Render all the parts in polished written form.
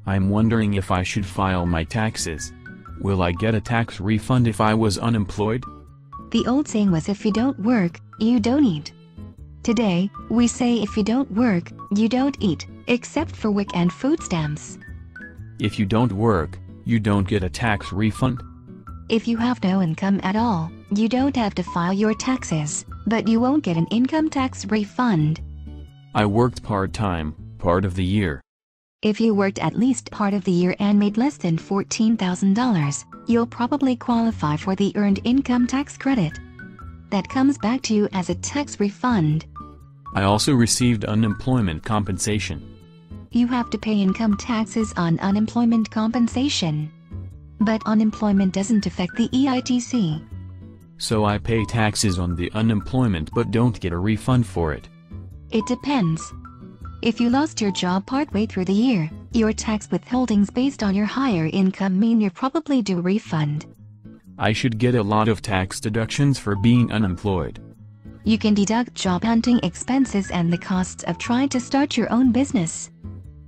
I'm wondering if I should file my taxes. Will I get a tax refund if I was unemployed? The old saying was if you don't work, you don't eat. Today, we say if you don't work, you don't eat, except for WIC and food stamps. If you don't work, you don't get a tax refund? If you have no income at all, you don't have to file your taxes, but you won't get an income tax refund. I worked part-time, part of the year. If you worked at least part of the year and made less than $14,000, you'll probably qualify for the Earned Income Tax Credit. That comes back to you as a tax refund. I also received unemployment compensation. You have to pay income taxes on unemployment compensation. But unemployment doesn't affect the EITC. So I pay taxes on the unemployment but don't get a refund for it. It depends. If you lost your job partway through the year, your tax withholdings based on your higher income mean you're probably due a refund. I should get a lot of tax deductions for being unemployed. You can deduct job hunting expenses and the costs of trying to start your own business.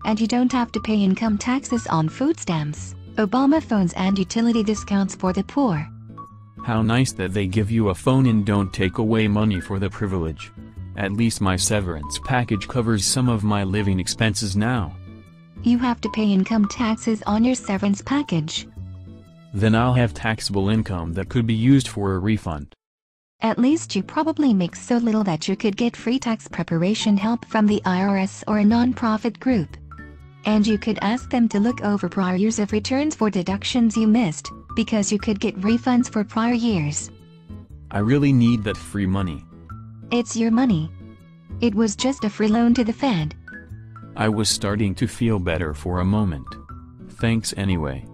And you don't have to pay income taxes on food stamps, Obama phones and utility discounts for the poor. How nice that they give you a phone and don't take away money for the privilege. At least my severance package covers some of my living expenses now. You have to pay income taxes on your severance package. Then I'll have taxable income that could be used for a refund. At least you probably make so little that you could get free tax preparation help from the IRS or a non-profit group. And you could ask them to look over prior years of returns for deductions you missed, because you could get refunds for prior years. I really need that free money. It's your money. It was just a free loan to the Fed. I was starting to feel better for a moment. Thanks anyway.